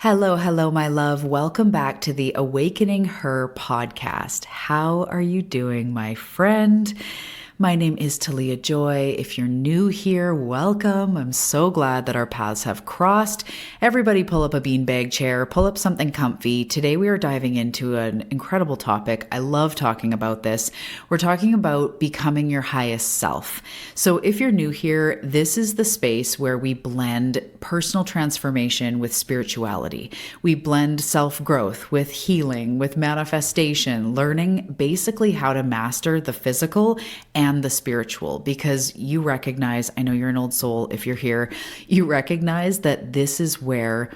Hello, hello, my love. Welcome back to the Awakening Her podcast. How are you doing, my friend? My name is Talia Joy. If you're new here, welcome. I'm so glad that our paths have crossed. Everybody pull up a beanbag chair, pull up something comfy. Today we are diving into an incredible topic. I love talking about this. We're talking about becoming your highest self. So if you're new here, this is the space where we blend personal transformation with spirituality. We blend self-growth with healing, with manifestation, learning basically how to master the physical and the spiritual, because you recognize, I know you're an old soul if you're here, you recognize that this is where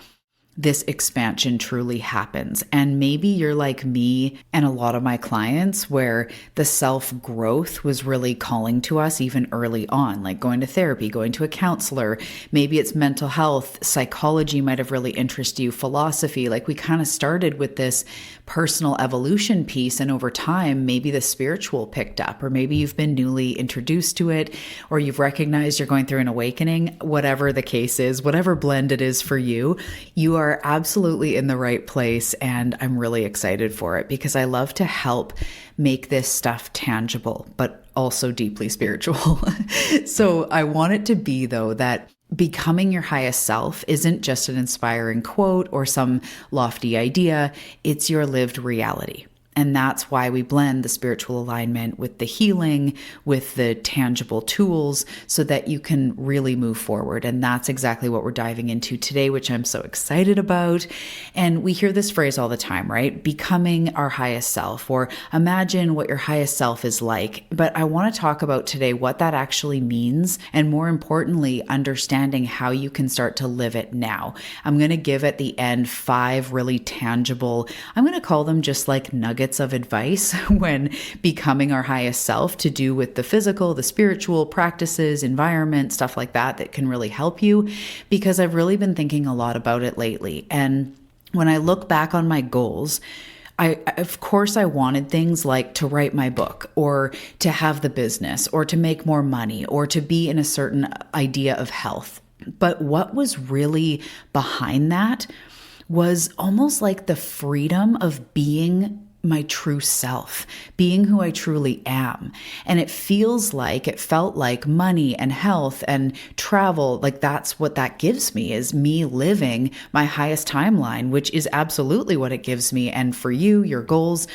this expansion truly happens. And maybe you're like me and a lot of my clients where the self-growth was really calling to us even early on, like going to therapy, going to a counselor. Maybe it's mental health, psychology might have really interested you, philosophy. Like we kind of started with this personal evolution piece, and over time, maybe the spiritual picked up, or maybe you've been newly introduced to it, or you've recognized you're going through an awakening. Whatever the case is, whatever blend it is for you, you are absolutely in the right place. And I'm really excited for it because I love to help make this stuff tangible, but also deeply spiritual. So I want it to be, though, that becoming your highest self isn't just an inspiring quote or some lofty idea. It's your lived reality. And that's why we blend the spiritual alignment with the healing, with the tangible tools, so that you can really move forward. And that's exactly what we're diving into today, which I'm so excited about. And we hear this phrase all the time, right? Becoming our highest self, or imagine what your highest self is like. But I want to talk about today what that actually means, and more importantly, understanding how you can start to live it now. I'm going to give at the end 5 really tangible, I'm going to call them just like nuggets of advice when becoming our highest self, to do with the physical, the spiritual practices, environment, stuff like that, that can really help you, because I've really been thinking a lot about it lately. And when I look back on my goals, of course, I wanted things like to write my book, or to have the business, or to make more money, or to be in a certain idea of health. But what was really behind that was almost like the freedom of being my true self, being who I truly am. And it felt like money and health and travel, like that's what that gives me, is me living my highest timeline, which is absolutely what it gives me. And for you, your goals.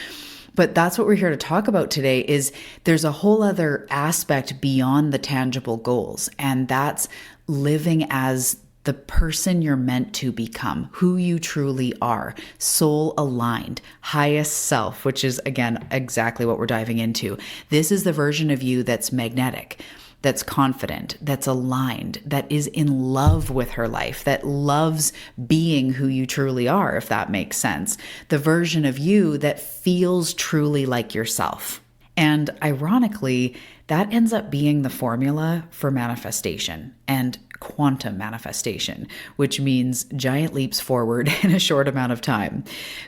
But that's what we're here to talk about today, is there's a whole other aspect beyond the tangible goals. And that's living as the person you're meant to become, who you truly are, soul aligned, highest self, which is, again, exactly what we're diving into. This is the version of you that's magnetic, that's confident, that's aligned, that is in love with her life, that loves being who you truly are, if that makes sense. The version of you that feels truly like yourself. And ironically, that ends up being the formula for manifestation and quantum manifestation, which means giant leaps forward in a short amount of time.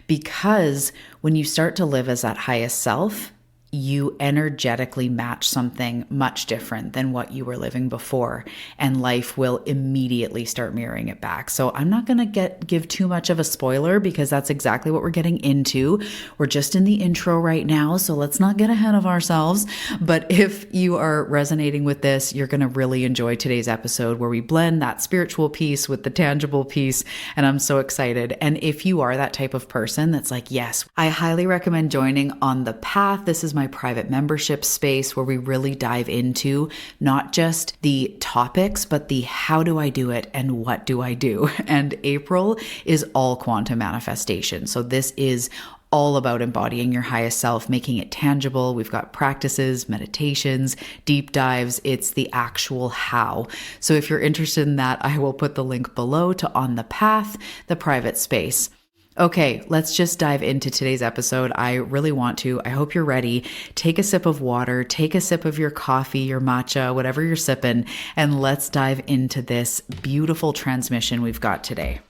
Because when you start to live as that highest self, you energetically match something much different than what you were living before, and life will immediately start mirroring it back. So I'm not going to give too much of a spoiler, because that's exactly what we're getting into. We're just in the intro right now, so let's not get ahead of ourselves. But if you are resonating with this, you're going to really enjoy today's episode, where we blend that spiritual piece with the tangible piece, and I'm so excited. And if you are that type of person that's like, yes, I highly recommend joining On the Path. This is my private membership space where we really dive into not just the topics, but the how do I do it and what do I do? And April is all quantum manifestation. So this is all about embodying your highest self, making it tangible. We've got practices, meditations, deep dives. It's the actual how. So if you're interested in that, I will put the link below to On the Path, the private space. Okay, let's just dive into today's episode. I really want to. I hope you're ready. Take a sip of water, take a sip of your coffee, your matcha, whatever you're sipping, and let's dive into this beautiful transmission we've got today.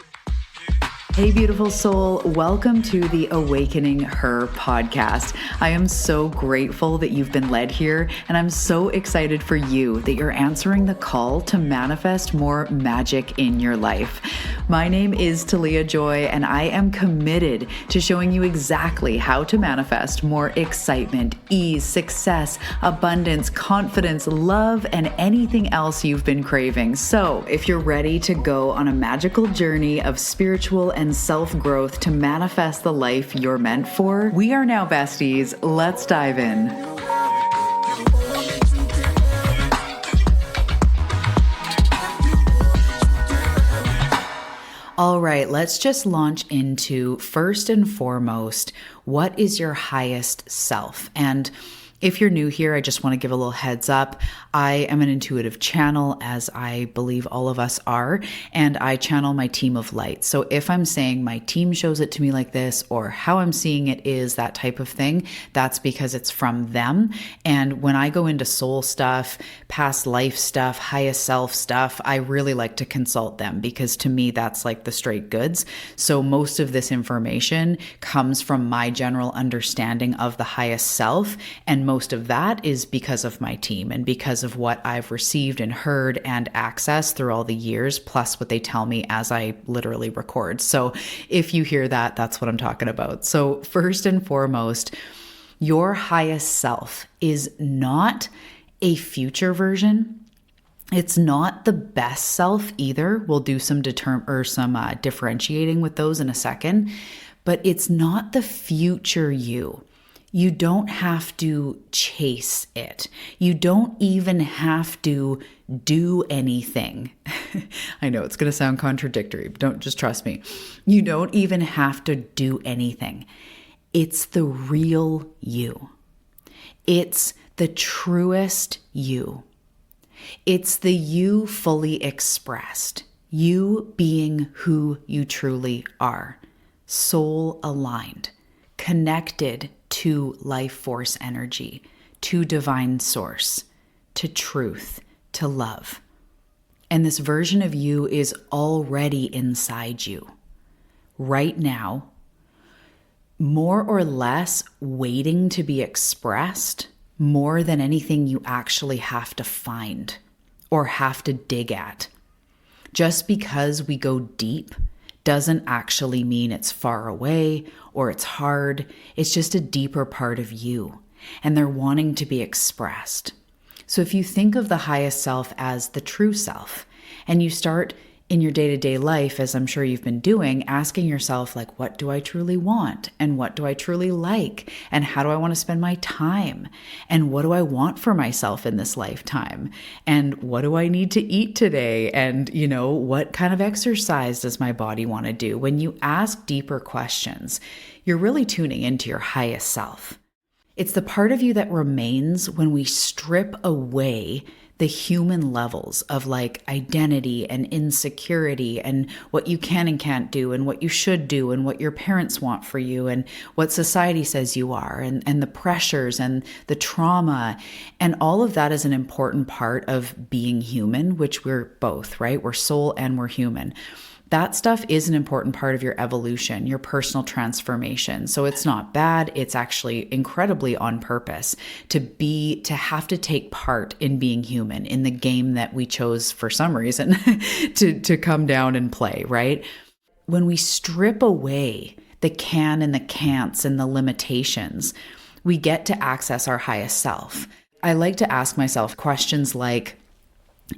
Hey, beautiful soul. Welcome to the Awakening Her podcast. I am so grateful that you've been led here, and I'm so excited for you that you're answering the call to manifest more magic in your life. My name is Talia Joy, and I am committed to showing you exactly how to manifest more excitement, ease, success, abundance, confidence, love, and anything else you've been craving. So, if you're ready to go on a magical journey of spiritual and self-growth to manifest the life you're meant for, we are now besties. Let's dive in. All right, let's just launch into, first and foremost, what is your highest self? And if you're new here, I just want to give a little heads up. I am an intuitive channel, as I believe all of us are, and I channel my team of light. So if I'm saying my team shows it to me like this, or how I'm seeing it is that type of thing, that's because it's from them. And when I go into soul stuff, past life stuff, highest self stuff, I really like to consult them, because to me, that's like the straight goods. So most of this information comes from my general understanding of the highest self, and most of that is because of my team and because of what I've received and heard and accessed through all the years, plus what they tell me as I literally record. So if you hear that, that's what I'm talking about. So first and foremost, your highest self is not a future version. It's not the best self either. We'll do some differentiating with those in a second, but it's not the future you. You don't have to chase it. You don't even have to do anything. I know it's going to sound contradictory, but just trust me. You don't even have to do anything. It's the real you. It's the truest you. It's the you fully expressed. You being who you truly are. Soul aligned. Connected to life force energy, to divine source, to truth, to love. And this version of you is already inside you right now, more or less waiting to be expressed, more than anything you actually have to find or have to dig at. Just because we go deep doesn't actually mean it's far away or it's hard. It's just a deeper part of you, and they're wanting to be expressed. So if you think of the highest self as the true self, and you start in your day-to-day life, as I'm sure you've been doing, asking yourself, like, what do I truly want? And what do I truly like? And how do I want to spend my time? And what do I want for myself in this lifetime? And what do I need to eat today? And, what kind of exercise does my body want to do? When you ask deeper questions, you're really tuning into your highest self. It's the part of you that remains when we strip away the human levels of like identity and insecurity and what you can and can't do and what you should do and what your parents want for you and what society says you are and the pressures and the trauma. And all of that is an important part of being human, which we're both, right? We're soul and we're human. That stuff is an important part of your evolution, your personal transformation. So it's not bad. It's actually incredibly on purpose to have to take part in being human in the game that we chose for some reason to come down and play, right? When we strip away the can and the can'ts and the limitations, we get to access our highest self. I like to ask myself questions like,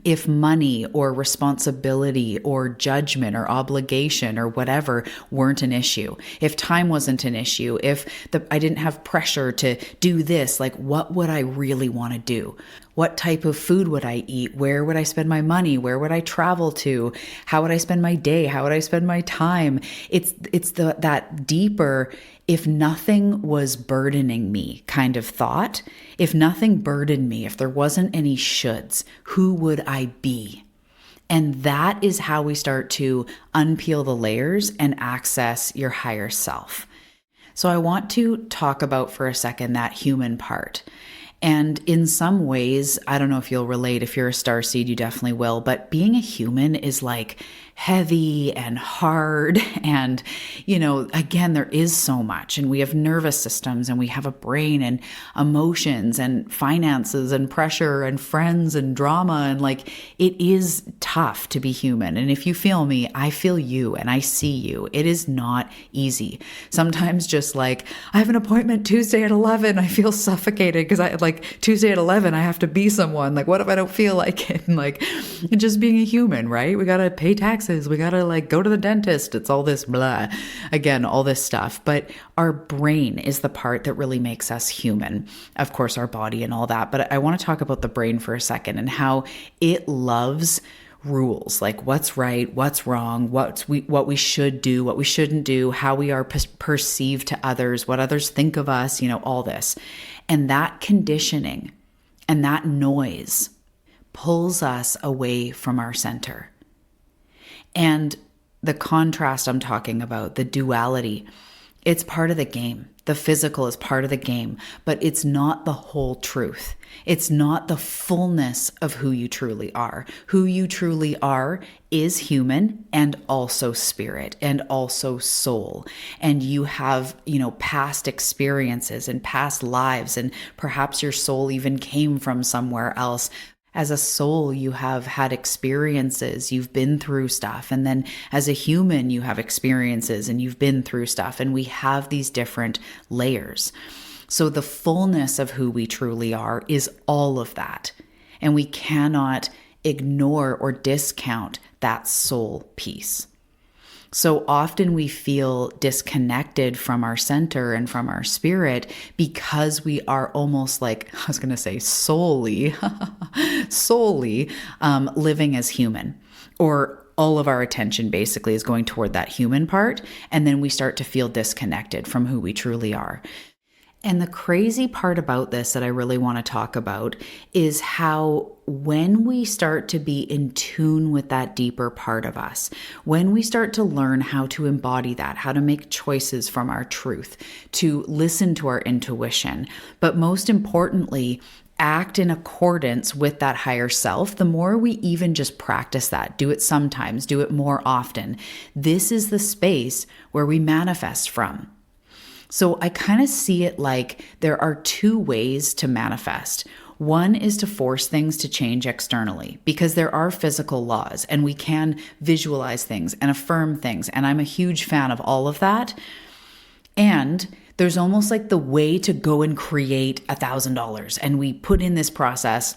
if money or responsibility or judgment or obligation or whatever weren't an issue, if time wasn't an issue, if I didn't have pressure to do this, like what would I really want to do? What type of food would I eat? Where would I spend my money? Where would I travel to? How would I spend my day? How would I spend my time? It's that deeper, if nothing was burdening me kind of thought. If nothing burdened me, if there wasn't any shoulds, who would I be? And that is how we start to unpeel the layers and access your higher self. So I want to talk about for a second that human part. And in some ways, I don't know if you'll relate. If you're a starseed, you definitely will. But being a human is like heavy and hard. And, again, there is so much. And we have nervous systems and we have a brain and emotions and finances and pressure and friends and drama. And it is tough to be human. And if you feel me, I feel you and I see you. It is not easy. Sometimes just I have an appointment Tuesday at 11. I feel suffocated because Tuesday at 11, I have to be someone. What if I don't feel like it? And just being a human, right? We got to pay taxes. We got to go to the dentist. It's all this blah, again, all this stuff. But our brain is the part that really makes us human. Of course, our body and all that. But I want to talk about the brain for a second and how it loves rules, what's right, what's wrong, what we should do, what we shouldn't do, how we are perceived to others, what others think of us, all this. And that conditioning and that noise pulls us away from our center. And the contrast I'm talking about, the duality, it's part of the game. The physical is part of the game, but it's not the whole truth. It's not the fullness of who you truly are. Who you truly are is human and also spirit and also soul. And you have, past experiences and past lives, and perhaps your soul even came from somewhere else. As a soul, you have had experiences, you've been through stuff. And then as a human, you have experiences and you've been through stuff. And we have these different layers. So the fullness of who we truly are is all of that. And we cannot ignore or discount that soul piece. So often we feel disconnected from our center and from our spirit because we are almost solely living as human, or all of our attention basically is going toward that human part. And then we start to feel disconnected from who we truly are. And the crazy part about this that I really want to talk about is how when we start to be in tune with that deeper part of us, when we start to learn how to embody that, how to make choices from our truth, to listen to our intuition, but most importantly, act in accordance with that higher self, the more we even just practice that, do it sometimes, do it more often, this is the space where we manifest from. So I kind of see it like there are two ways to manifest. One is to force things to change externally because there are physical laws and we can visualize things and affirm things. And I'm a huge fan of all of that. And there's almost like the way to go and create $1,000. And we put in this process.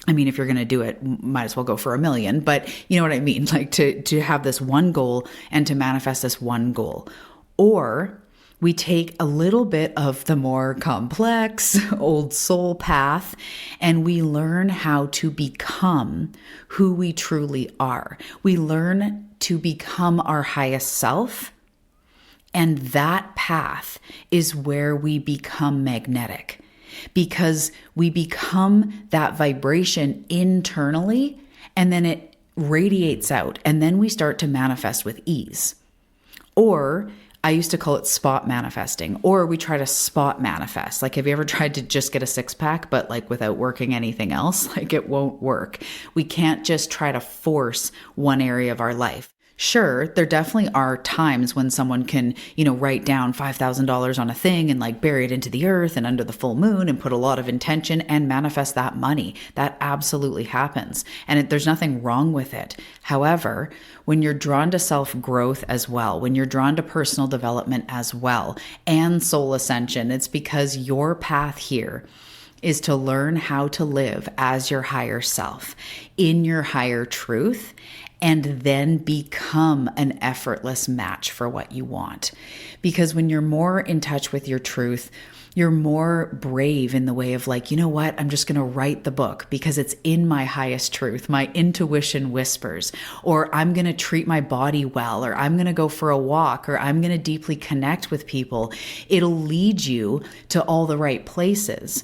I mean, if you're going to do it, might as well go for $1 million, but you know what I mean? To have this one goal and to manifest this one goal. Or we take a little bit of the more complex old soul path and we learn how to become who we truly are. We learn to become our highest self. And that path is where we become magnetic because we become that vibration internally and then it radiates out and then we start to manifest with ease. Or I used to call it spot manifesting, or we try to spot manifest. Have you ever tried to just get a 6-pack, but without working anything else? It won't work. We can't just try to force one area of our life. Sure, there definitely are times when someone can, write down $5,000 on a thing and bury it into the earth and under the full moon and put a lot of intention and manifest that money. That absolutely happens. And there's nothing wrong with it. However, when you're drawn to self-growth as well, when you're drawn to personal development as well, and soul ascension, it's because your path here is to learn how to live as your higher self, in your higher truth, and then become an effortless match for what you want. Because when you're more in touch with your truth, you're more brave in the way of you know what, I'm just going to write the book because it's in my highest truth. My intuition whispers, or I'm going to treat my body well, or I'm going to go for a walk, or I'm going to deeply connect with people. It'll lead you to all the right places.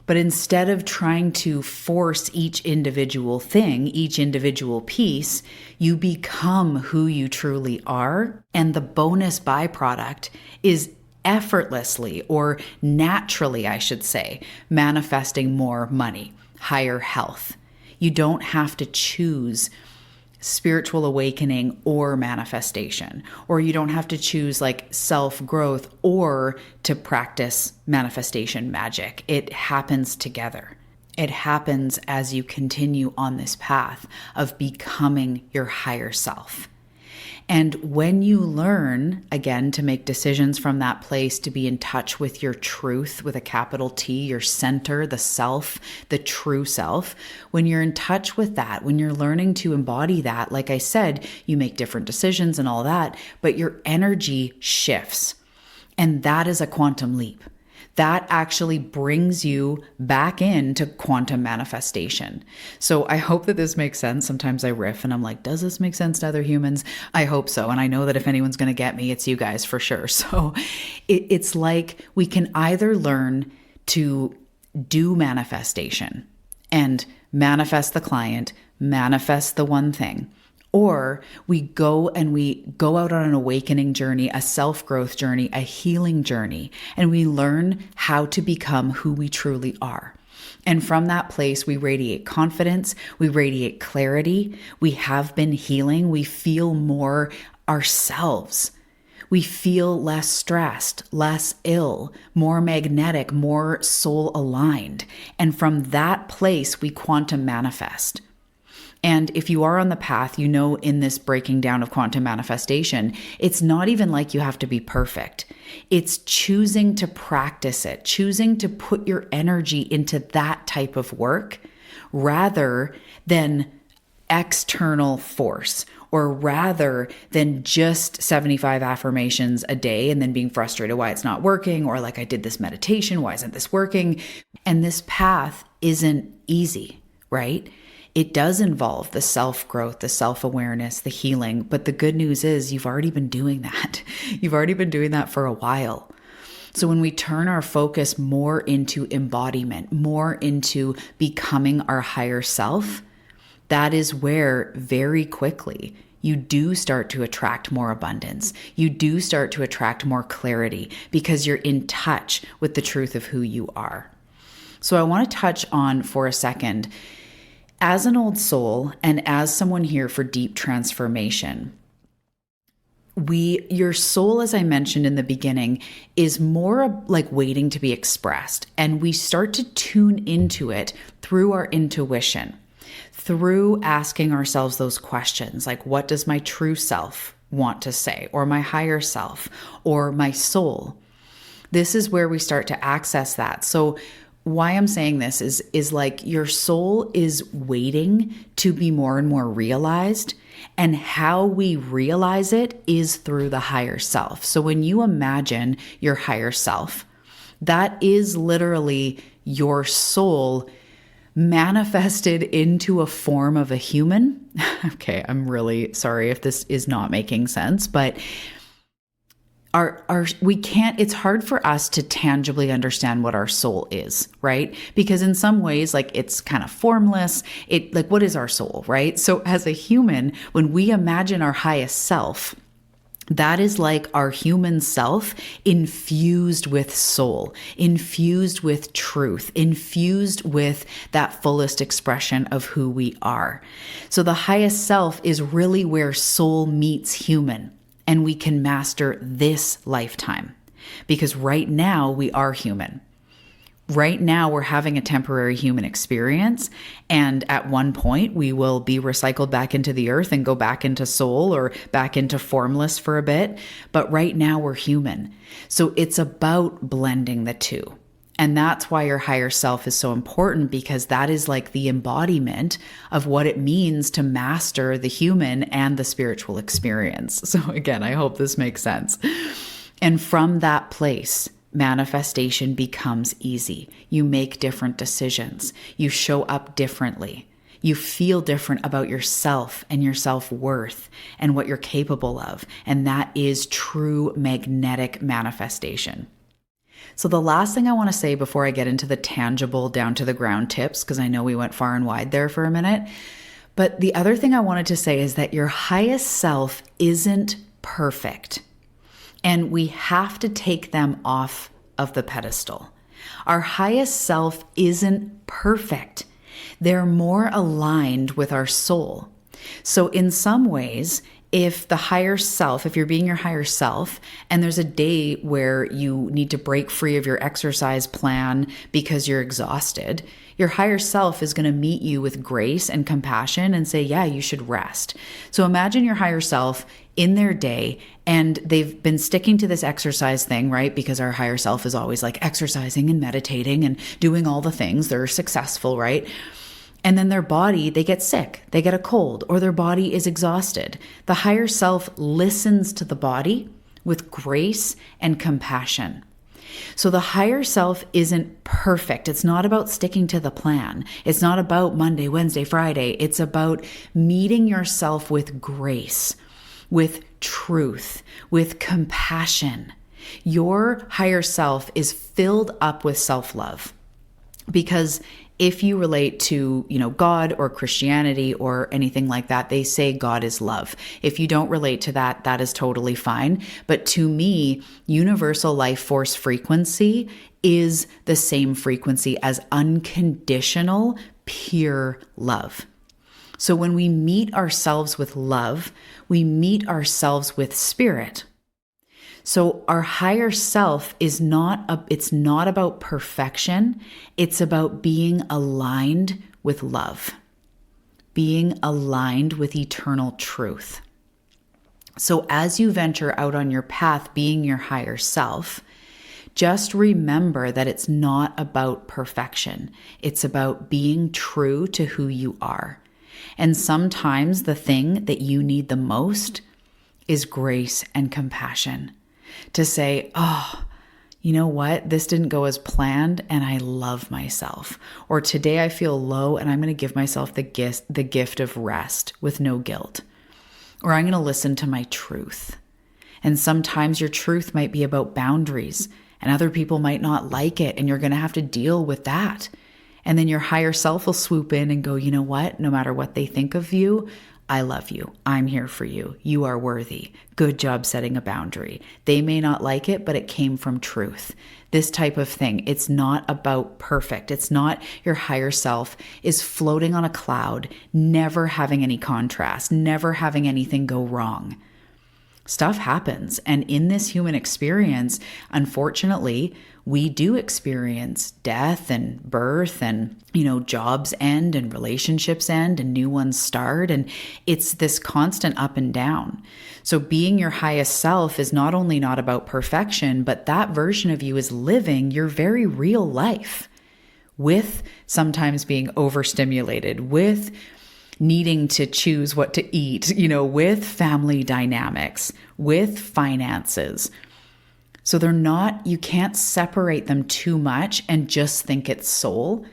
But instead of trying to force each individual thing, each individual piece, you become who you truly are. And the bonus byproduct is effortlessly, or naturally, I should say, manifesting more money, higher health. You don't have to choose spiritual awakening or manifestation, or you don't have to choose like self-growth or to practice manifestation magic. It happens together. It happens as you continue on this path of becoming your higher self. And when you learn, again, to make decisions from that place, to be in touch with your truth with a capital T, your center, the self, the true self, when you're in touch with that, when you're learning to embody that, like I said, you make different decisions and all that, but your energy shifts. And that is a quantum leap. That actually brings you back into quantum manifestation. So I hope that this makes sense. Sometimes I riff and I'm like, does this make sense to other humans? I hope so. And I know that if anyone's going to get me, it's you guys for sure. So it's like we can either learn to do manifestation and manifest the client, manifest the one thing, or we go out on an awakening journey, a self-growth journey, a healing journey, and we learn how to become who we truly are. And from that place, we radiate confidence, we radiate clarity, we have been healing, we feel more ourselves. We feel less stressed, less ill, more magnetic, more soul aligned. And from that place, we quantum manifest. And if you are on the path, you know, in this breaking down of quantum manifestation, it's not even like you have to be perfect. It's choosing to practice it, choosing to put your energy into that type of work rather than external force, or rather than just 75 affirmations a day and then being frustrated why it's not working, or like I did this meditation, why isn't this working? And this path isn't easy, right? It does involve the self-growth, the self-awareness, the healing. But the good news is you've already been doing that. You've already been doing that for a while. So when we turn our focus more into embodiment, more into becoming our higher self, that is where very quickly you do start to attract more abundance. You do start to attract more clarity because you're in touch with the truth of who you are. So I want to touch on for a second, as an old soul and as someone here for deep transformation, your soul, as I mentioned in the beginning, is more like waiting to be expressed. And we start to tune into it through our intuition, through asking ourselves those questions, like what does my true self want to say, or my higher self, or my soul? This is where we start to access that. So why I'm saying this is like your soul is waiting to be more and more realized, and how we realize it is through the higher self. So when you imagine your higher self, that is literally your soul manifested into a form of a human. Okay, I'm really sorry if this is not making sense, but it's hard for us to tangibly understand what our soul is, right? Because in some ways, like it's kind of formless. What is our soul, right? So as a human, when we imagine our highest self, that is like our human self infused with soul, infused with truth, infused with that fullest expression of who we are. So the highest self is really where soul meets human. And we can master this lifetime, because right now we are human. Right now we're having a temporary human experience. And at one point we will be recycled back into the earth and go back into soul or back into formless for a bit. But right now we're human. So it's about blending the two. And that's why your higher self is so important, because that is like the embodiment of what it means to master the human and the spiritual experience. So again, I hope this makes sense. And from that place, manifestation becomes easy. You make different decisions. You show up differently. You feel different about yourself and your self-worth and what you're capable of. And that is true magnetic manifestation. So the last thing I want to say before I get into the tangible down to the ground tips, because I know we went far and wide there for a minute, but the other thing I wanted to say is that your highest self isn't perfect, and we have to take them off of the pedestal. Our highest self isn't perfect. They're more aligned with our soul. So in some ways, if the higher self, if you're being your higher self, and there's a day where you need to break free of your exercise plan because you're exhausted, your higher self is going to meet you with grace and compassion and say, yeah, you should rest. So imagine your higher self in their day, and they've been sticking to this exercise thing, right? Because our higher self is always like exercising and meditating and doing all the things. They're successful, right? And then their body, they get sick, they get a cold, or their body is exhausted. The higher self listens to the body with grace and compassion. So the higher self isn't perfect. It's not about sticking to the plan. It's not about Monday, Wednesday, Friday. It's about meeting yourself with grace, with truth, with compassion. Your higher self is filled up with self-love. Because if you relate to, God or Christianity or anything like that, they say God is love. If you don't relate to that, that is totally fine. But to me, universal life force frequency is the same frequency as unconditional, pure love. So when we meet ourselves with love, we meet ourselves with spirit. So our higher self it's not about perfection. It's about being aligned with love, being aligned with eternal truth. So as you venture out on your path, being your higher self, just remember that it's not about perfection. It's about being true to who you are. And sometimes the thing that you need the most is grace and compassion. To say, oh, you know what? This didn't go as planned and I love myself. Or today I feel low and I'm going to give myself the gift of rest with no guilt. Or I'm going to listen to my truth. And sometimes your truth might be about boundaries and other people might not like it and you're going to have to deal with that. And then your higher self will swoop in and go, you know what? No matter what they think of you, I love you. I'm here for you. You are worthy. Good job setting a boundary. They may not like it, but it came from truth. This type of thing. It's not about perfect. It's not your higher self is floating on a cloud, never having any contrast, never having anything go wrong. Stuff happens. And in this human experience, unfortunately, we do experience death and birth and, jobs end and relationships end and new ones start. And it's this constant up and down. So being your highest self is not only not about perfection, but that version of you is living your very real life with sometimes being overstimulated, with needing to choose what to eat, with family dynamics, with finances. So you can't separate them too much and just think it's soul,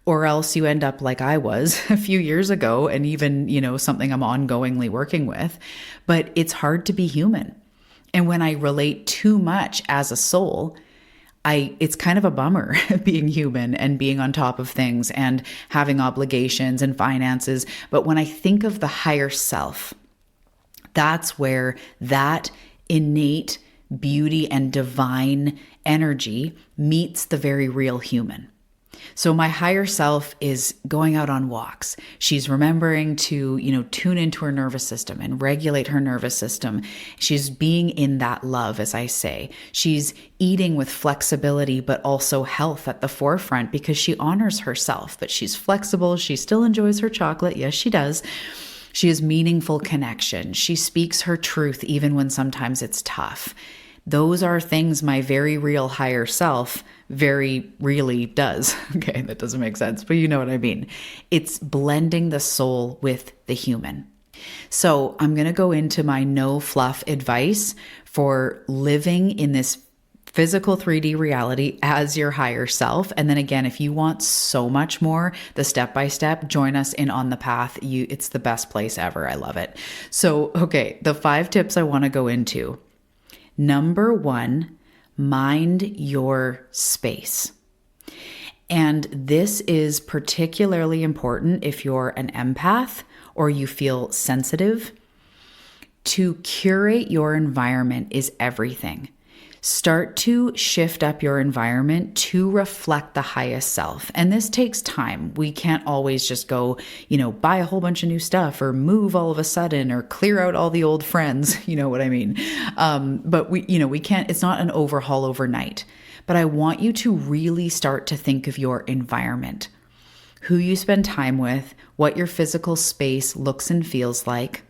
or else you end up like I was a few years ago and even, something I'm ongoingly working with, but it's hard to be human. And when I relate too much as a soul, it's kind of a bummer being human and being on top of things and having obligations and finances. But when I think of the higher self, that's where that innate beauty and divine energy meets the very real human. So my higher self is going out on walks. She's remembering to, tune into her nervous system and regulate her nervous system. She's being in that love, as I say. She's eating with flexibility, but also health at the forefront because she honors herself, but she's flexible. She still enjoys her chocolate. Yes, she does. She has meaningful connection. She speaks her truth even when sometimes it's tough. Those are things my very real higher self very really does. Okay, that doesn't make sense, but you know what I mean. It's blending the soul with the human. So I'm going to go into my no-fluff advice for living in this physical 3D reality as your higher self. And then again, if you want so much more, the step-by-step, join us in On the Path. It's the best place ever. I love it. So, okay, the 5 tips I want to go into. Number 1, mind your space. And this is particularly important if you're an empath or you feel sensitive. To curate your environment is everything. Start to shift up your environment to reflect the highest self. And this takes time. We can't always just go, buy a whole bunch of new stuff or move all of a sudden or clear out all the old friends. You know what I mean? But we can't, it's not an overhaul overnight. But I want you to really start to think of your environment, who you spend time with, what your physical space looks and feels like,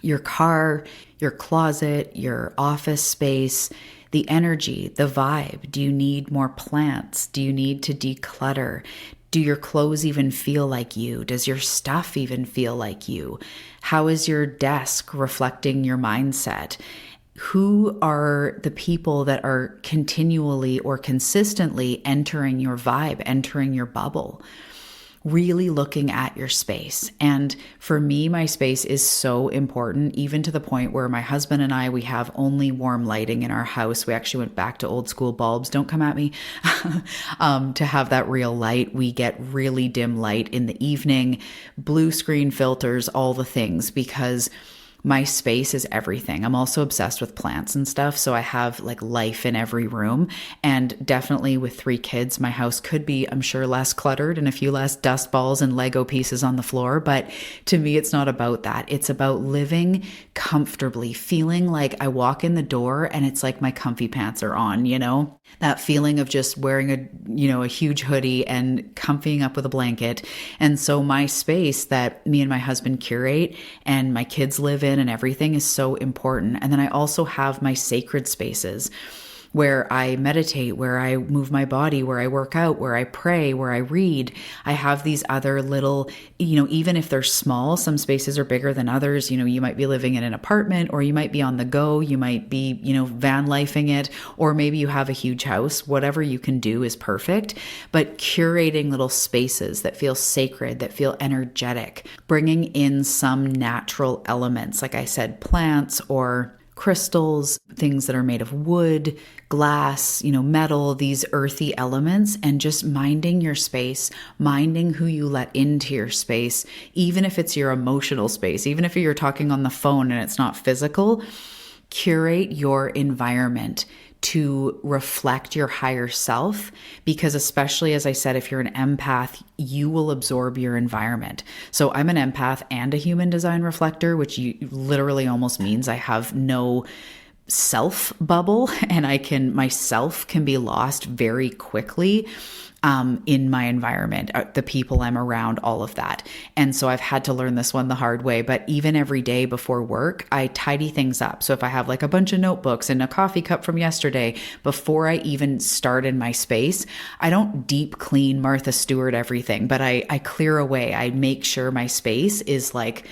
your car, your closet, your office space, the energy, the vibe. Do you need more plants? Do you need to declutter? Do your clothes even feel like you? Does your stuff even feel like you? How is your desk reflecting your mindset? Who are the people that are continually or consistently entering your vibe, entering your bubble? Really looking at your space. And for me, my space is so important, even to the point where my husband and I, we have only warm lighting in our house. We actually went back to old school bulbs. Don't come at me. To have that real light. We get really dim light in the evening, blue screen filters, all the things, because my space is everything. I'm also obsessed with plants and stuff. So I have like life in every room. And definitely with 3 kids, my house could be, I'm sure, less cluttered and a few less dust balls and Lego pieces on the floor. But to me, it's not about that. It's about living comfortably, feeling like I walk in the door and it's like my comfy pants are on, that feeling of just wearing a huge hoodie and comfying up with a blanket. And so my space that me and my husband curate and my kids live in and everything is so important. And then I also have my sacred spaces where I meditate, where I move my body, where I work out, where I pray, where I read. I have these other little, even if they're small, some spaces are bigger than others. You might be living in an apartment, or you might be on the go. You might be, van lifing it, or maybe you have a huge house. Whatever you can do is perfect. But curating little spaces that feel sacred, that feel energetic, bringing in some natural elements, like I said, plants or crystals, things that are made of wood, glass, metal, these earthy elements, and just minding your space, minding who you let into your space, even if it's your emotional space, even if you're talking on the phone and it's not physical, curate your environment to reflect your higher self, because especially, as I said, if you're an empath, you will absorb your environment. So I'm an empath and a human design reflector, which literally almost means I have no self bubble, and myself can be lost very quickly in my environment, the people I'm around, all of that. And so I've had to learn this one the hard way, but even every day before work, I tidy things up. So if I have like a bunch of notebooks and a coffee cup from yesterday, before I even start in my space, I don't deep clean Martha Stewart everything, but I clear away. I make sure my space is like,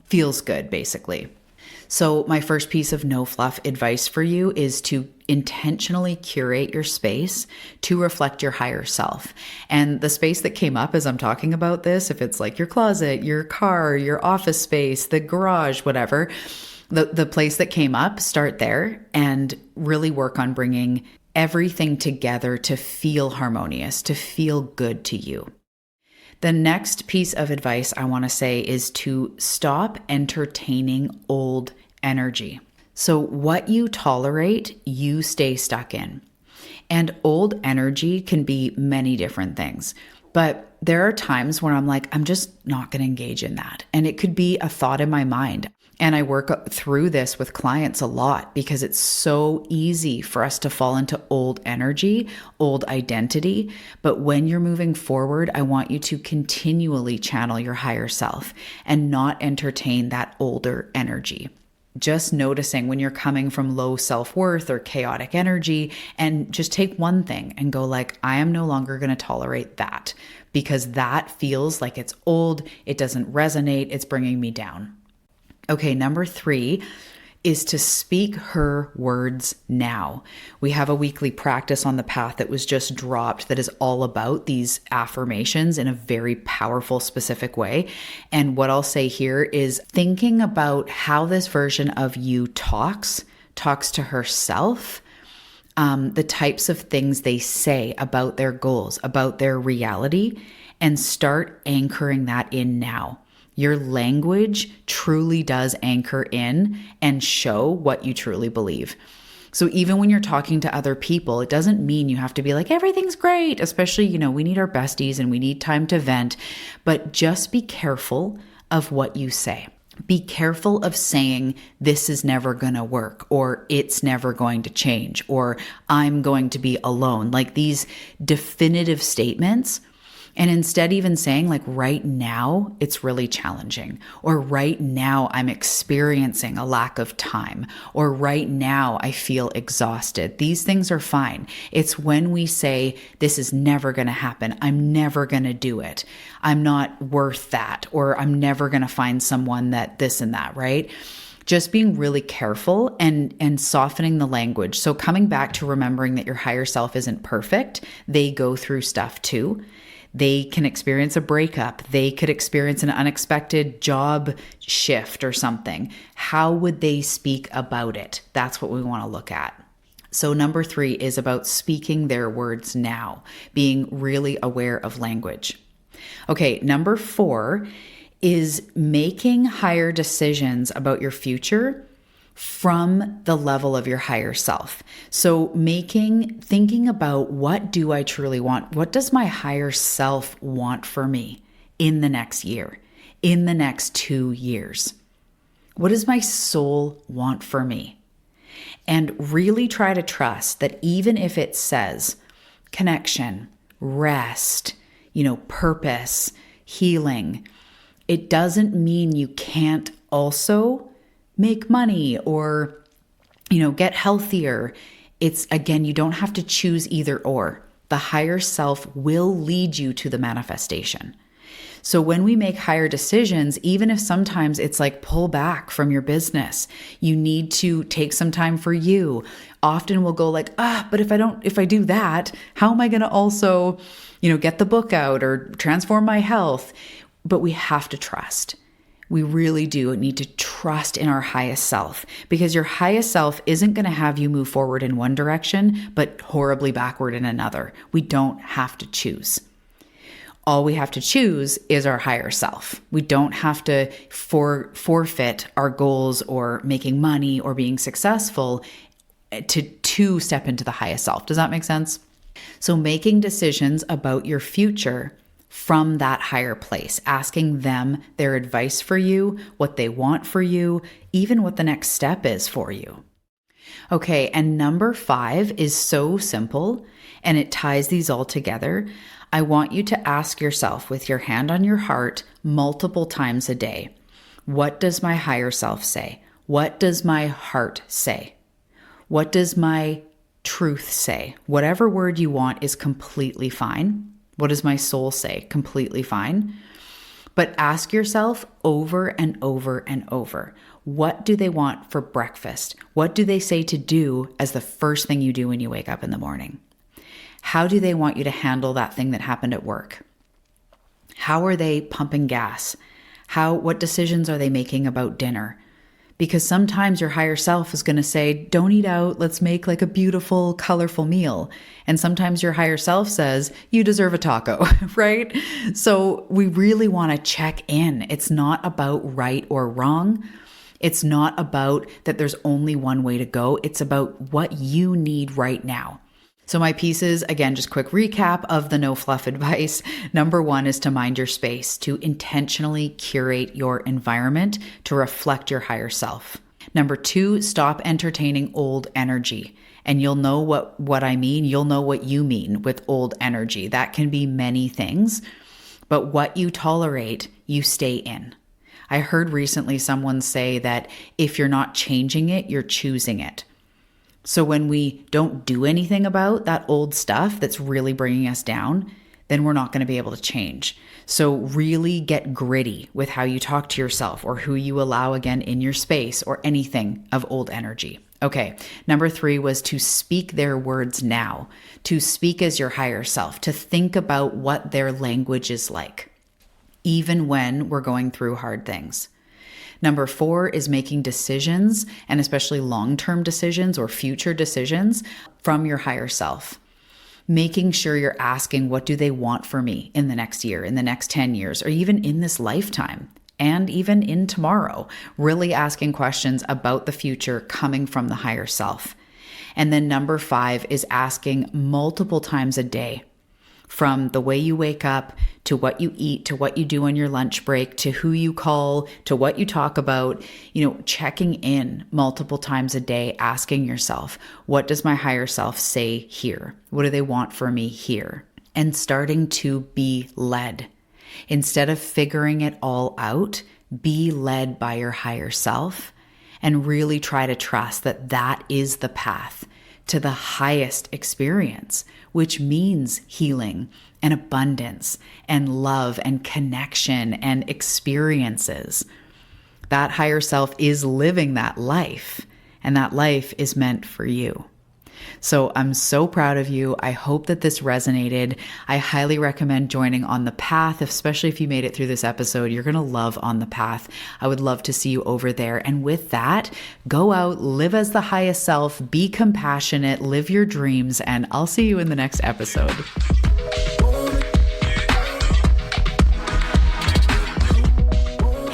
feels good, basically. So my first piece of no-fluff advice for you is to intentionally curate your space to reflect your higher self. And the space that came up as I'm talking about this, if it's like your closet, your car, your office space, the garage, whatever, the place that came up, start there and really work on bringing everything together to feel harmonious, to feel good to you. The next piece of advice I want to say is to stop entertaining old energy. So what you tolerate, you stay stuck in. And old energy can be many different things. But there are times when I'm like, I'm just not going to engage in that. And it could be a thought in my mind. And I work through this with clients a lot because it's so easy for us to fall into old energy, old identity. But when you're moving forward, I want you to continually channel your higher self and not entertain that older energy. Just noticing when you're coming from low self-worth or chaotic energy, and just take one thing and go like, I am no longer going to tolerate that because that feels like it's old. It doesn't resonate. It's bringing me down. Okay, number 3 is to speak her words now. We have a weekly practice on the path that was just dropped that is all about these affirmations in a very powerful, specific way. And what I'll say here is thinking about how this version of you talks to herself, the types of things they say about their goals, about their reality, and start anchoring that in now. Your language truly does anchor in and show what you truly believe. So even when you're talking to other people, it doesn't mean you have to be like, everything's great, especially, we need our besties and we need time to vent, but just be careful of what you say. Be careful of saying, this is never going to work, or it's never going to change, or I'm going to be alone. Like these definitive statements. And instead even saying like right now, it's really challenging, or right now I'm experiencing a lack of time, or right now I feel exhausted. These things are fine. It's when we say this is never going to happen. I'm never going to do it. I'm not worth that, or I'm never going to find someone that this and that, right? Just being really careful and softening the language. So coming back to remembering that your higher self isn't perfect. They go through stuff too. They can experience a breakup. They could experience an unexpected job shift or something. How would they speak about it? That's what we want to look at. So number 3 is about speaking their words now, being really aware of language. Okay, number 4 is making higher decisions about your future from the level of your higher self. So thinking about, what do I truly want? What does my higher self want for me in the next year, in the next 2 years? What does my soul want for me? And really try to trust that even if it says connection, rest, purpose, healing, it doesn't mean you can't also make money or, get healthier. It's, again, you don't have to choose either or. The higher self will lead you to the manifestation. So when we make higher decisions, even if sometimes it's like pull back from your business, you need to take some time for you. Often we'll go like, but if I do that, how am I going to also, get the book out or transform my health? But we have to trust. We really do need to trust in our highest self, because your highest self isn't going to have you move forward in one direction, but horribly backward in another. We don't have to choose. All we have to choose is our higher self. We don't have to forfeit our goals or making money or being successful to step into the highest self. Does that make sense? So making decisions about your future from that higher place, asking them their advice for you, what they want for you, even what the next step is for you. Okay, and number 5 is so simple, and it ties these all together. I want you to ask yourself with your hand on your heart multiple times a day, what does my higher self say? What does my heart say? What does my truth say? Whatever word you want is completely fine. What does my soul say? Completely fine. But ask yourself over and over and over, what do they want for breakfast? What do they say to do as the first thing you do when you wake up in the morning? How do they want you to handle that thing that happened at work? How are they pumping gas? What decisions are they making about dinner? Because sometimes your higher self is going to say, don't eat out, let's make like a beautiful, colorful meal. And sometimes your higher self says, you deserve a taco, right? So we really want to check in. It's not about right or wrong. It's not about that there's only one way to go. It's about what you need right now. So my pieces, again, just quick recap of the no-fluff advice. Number 1 is to mind your space, to intentionally curate your environment to reflect your higher self. Number 2, stop entertaining old energy. And you'll know what I mean. You'll know what you mean with old energy. That can be many things, but what you tolerate, you stay in. I heard recently someone say that if you're not changing it, you're choosing it. So when we don't do anything about that old stuff that's really bringing us down, then we're not going to be able to change. So really get gritty with how you talk to yourself or who you allow again in your space or anything of old energy. Okay, number 3 was to speak their words now, to speak as your higher self, to think about what their language is like, even when we're going through hard things. Number 4 is making decisions, and especially long-term decisions or future decisions from your higher self. Making sure you're asking, what do they want for me in the next year, in the next 10 years, or even in this lifetime, and even in tomorrow? Really asking questions about the future coming from the higher self. And then number 5 is asking multiple times a day, from the way you wake up, to what you eat, to what you do on your lunch break, to who you call, to what you talk about, checking in multiple times a day, asking yourself, what does my higher self say here? What do they want for me here? And starting to be led. Instead of figuring it all out, be led by your higher self and really try to trust that that is the path to the highest experience, which means healing and abundance and love and connection and experiences. That higher self is living that life, and that life is meant for you. So I'm so proud of you. I hope that this resonated. I highly recommend joining On the Path, especially if you made it through this episode. You're going to love On the Path. I would love to see you over there. And with that, go out, live as the highest self, be compassionate, live your dreams, and I'll see you in the next episode.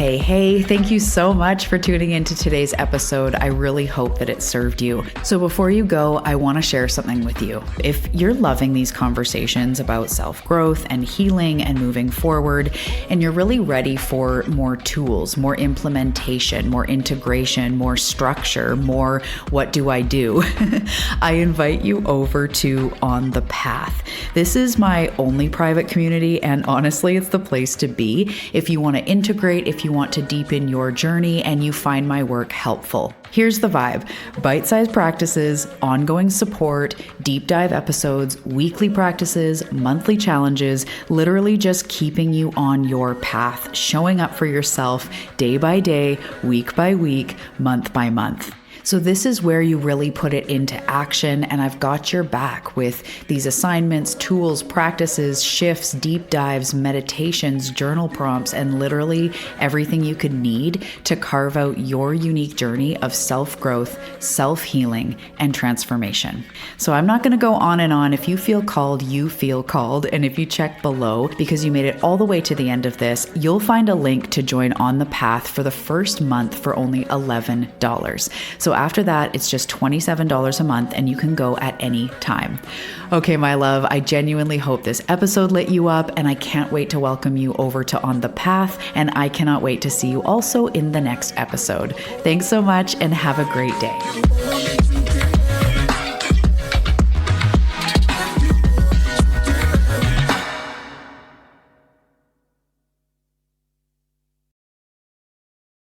Hey, thank you so much for tuning into today's episode. I really hope that it served you. So before you go, I want to share something with you. If you're loving these conversations about self-growth and healing and moving forward, and you're really ready for more tools, more implementation, more integration, more structure, more what do I do? I invite you over to On the Path. This is my only private community, and honestly, it's the place to be if you want to integrate, if you want to deepen your journey and you find my work helpful. Here's the vibe: bite-sized practices, ongoing support, deep dive episodes, weekly practices, monthly challenges, literally just keeping you on your path, showing up for yourself day by day, week by week, month by month. So this is where you really put it into action, and I've got your back with these assignments, tools, practices, shifts, deep dives, meditations, journal prompts, and literally everything you could need to carve out your unique journey of self-growth, self-healing, and transformation. So I'm not going to go on and on. If you feel called, you feel called. And if you check below, because you made it all the way to the end of this, you'll find a link to join On the Path for the first month for only $11. So after that, it's just $27 a month, and you can go at any time. Okay, my love, I genuinely hope this episode lit you up, and I can't wait to welcome you over to On the Path, and I cannot wait to see you also in the next episode. Thanks so much, and have a great day.